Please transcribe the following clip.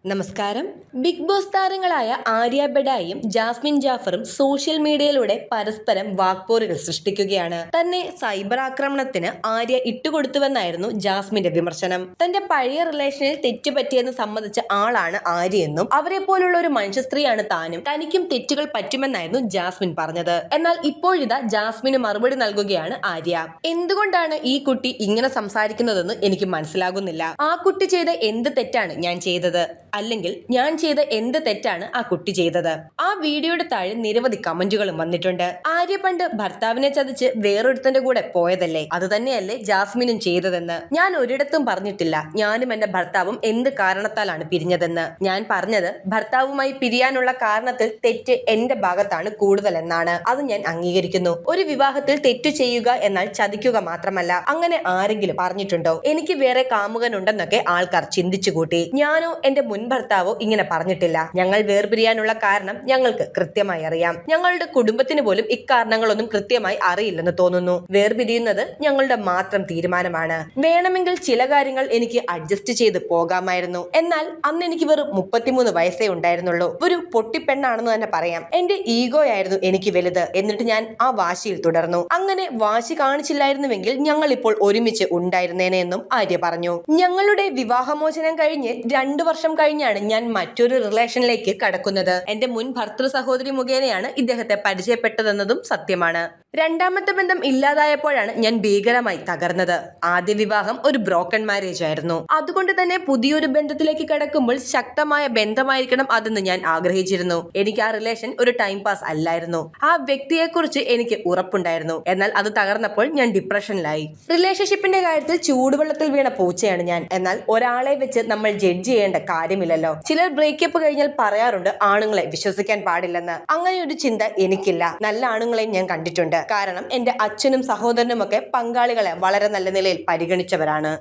നമസ്കാരം. Big boss താരങ്ങളായ Arya ബെഡായും Jasmine ജാഫറും social മീഡിയയിലൂടെ പരസ്പരം വാക്പോരുകൾ സൃഷ്ടിക്കുകയാണ്. തന്നെ സൈബർ ആക്രമണത്തിന് ആര്യ ഇട്ടുകൊടുത്തുവെന്നായിരുന്നു ജാസ്മിന്റെ വിമർശനം. തന്റെ പഴയ റിലേഷനിൽ തെറ്റുപറ്റിയെന്ന് സമ്മതിച്ച ആളാണ് ആര്യയെന്നും അവരെ പോലുള്ള ഒരു മനുഷ്യ സ്ത്രീയാണ് താനും, തനിക്കും തെറ്റുകൾ പറ്റുമെന്നായിരുന്നു ജാസ്മിൻ പറഞ്ഞത്. എന്നാൽ ഇപ്പോഴിതാ ജാസ്മിന് മറുപടി നൽകുകയാണ് ആര്യ. എന്തുകൊണ്ടാണ് ഈ കുട്ടി ഇങ്ങനെ സംസാരിക്കുന്നതെന്ന് എനിക്ക് മനസ്സിലാകുന്നില്ല. ആ കുട്ടി ചെയ്ത എന്ത് തെറ്റാണ് ഞാൻ ചെയ്തത്, അല്ലെങ്കിൽ ഞാൻ ചെയ്ത എന്ത് തെറ്റാണ് ആ കുട്ടി ചെയ്തത്? ആ വീഡിയോയുടെ താഴെ നിരവധി കമന്റുകളും വന്നിട്ടുണ്ട്. ആര്യ പണ്ട് ഭർത്താവിനെ ചതിച്ച് വേറൊരുത്തന്റെ കൂടെ പോയതല്ലേ, അത് തന്നെയല്ലേ ജാസ്മിനും ചെയ്തതെന്ന്. ഞാൻ ഒരിടത്തും പറഞ്ഞിട്ടില്ല ഞാനും എന്റെ ഭർത്താവും എന്ത് കാരണത്താലാണ് പിരിഞ്ഞതെന്ന്. ഞാൻ പറഞ്ഞത് ഭർത്താവുമായി പിരിയാനുള്ള കാരണത്തിൽ തെറ്റ് എന്റെ ഭാഗത്താണ് കൂടുതൽ എന്നാണ്. അത് ഞാൻ അംഗീകരിക്കുന്നു. ഒരു വിവാഹത്തിൽ തെറ്റു ചെയ്യുക എന്നാൽ ചതിക്കുക മാത്രമല്ല. അങ്ങനെ ആരെങ്കിലും പറഞ്ഞിട്ടുണ്ടോ? എനിക്ക് വേറെ കാമുകനുണ്ടെന്നൊക്കെ ആൾക്കാർ ചിന്തിച്ചു കൂട്ടി. ഞാനോ എന്റെ മുൻ ഭർത്താവോ ഇങ്ങനെ പറഞ്ഞിട്ടില്ല. ഞങ്ങൾ വേർപിരിയാനുള്ള കാരണം ഞങ്ങൾക്ക് കൃത്യമായി അറിയാം. ഞങ്ങളുടെ കുടുംബത്തിന് പോലും ഇക്കാരണങ്ങളൊന്നും കൃത്യമായി അറിയില്ലെന്ന് തോന്നുന്നു. വേർപിരിയുന്നത് ഞങ്ങളുടെ മാത്രം തീരുമാനമാണ്. വേണമെങ്കിൽ ചില കാര്യങ്ങൾ എനിക്ക് അഡ്ജസ്റ്റ് ചെയ്ത് പോകാമായിരുന്നു. എന്നാൽ അന്ന് എനിക്ക് വെറും 33 വയസ്സേ ഉണ്ടായിരുന്നുള്ളൂ. ഒരു പൊട്ടിപ്പെണ്ണാണെന്ന് തന്നെ പറയാം. എന്റെ ഈഗോ ആയിരുന്നു എനിക്ക് വലുത്. എന്നിട്ട് ഞാൻ ആ വാശിയിൽ തുടർന്നു. അങ്ങനെ വാശി കാണിച്ചില്ലായിരുന്നുവെങ്കിൽ ഞങ്ങൾ ഇപ്പോൾ ഒരുമിച്ച് ഉണ്ടായിരുന്നേനെ എന്നും ആര്യ പറഞ്ഞു. ഞങ്ങളുടെ വിവാഹമോചനം കഴിഞ്ഞ് 2 വർഷം കഴിഞ്ഞാണ് ഞാൻ മറ്റൊരു റിലേഷനിലേക്ക് കടക്കുന്നത്. എന്റെ മുൻ ഭർത്തൃ സഹോദരി മുഖേനയാണ് ഇദ്ദേഹത്തെ പരിചയപ്പെട്ടതെന്നതും സത്യമാണ്. രണ്ടാമത്തെ ബന്ധം ഇല്ലാതായപ്പോഴാണ് ഞാൻ ഭീകരമായി തകർന്നത്. ആദ്യ വിവാഹം ഒരു ബ്രോക്കൺ മാരേജ് ആയിരുന്നു. അതുകൊണ്ട് തന്നെ പുതിയൊരു ബന്ധത്തിലേക്ക് കടക്കുമ്പോൾ ശക്തമായ ബന്ധമായിരിക്കണം അതെന്ന് ഞാൻ ആഗ്രഹിച്ചിരുന്നു. എനിക്ക് ആ റിലേഷൻ ഒരു ടൈം പാസ് അല്ലായിരുന്നു. ആ വ്യക്തിയെക്കുറിച്ച് എനിക്ക് ഉറപ്പുണ്ടായിരുന്നു. എന്നാൽ അത് തകർന്നപ്പോൾ ഞാൻ ഡിപ്രഷനിലായി. റിലേഷൻഷിപ്പിന്റെ കാര്യത്തിൽ ചൂടുവെള്ളത്തിൽ വീണ പൂച്ചയാണ് ഞാൻ. എന്നാൽ ഒരാളെ വെച്ച് നമ്മൾ ജഡ്ജ് ചെയ്യേണ്ട കാര്യമില്ലല്ലോ. ചിലർ ബ്രേക്കപ്പ് കഴിഞ്ഞാൽ പറയാറുണ്ട് ആണുങ്ങളെ വിശ്വസിക്കാൻ പാടില്ലെന്ന്. അങ്ങനെ ഒരു ചിന്ത എനിക്കില്ല. നല്ല ആണുങ്ങളെയും ഞാൻ കണ്ടിട്ടുണ്ട്. കാരണം എന്റെ അച്ഛനും സഹോദരനും ഒക്കെ പങ്കാളികളെ വളരെ നല്ല നിലയിൽ പരിഗണിച്ചവരാണ്.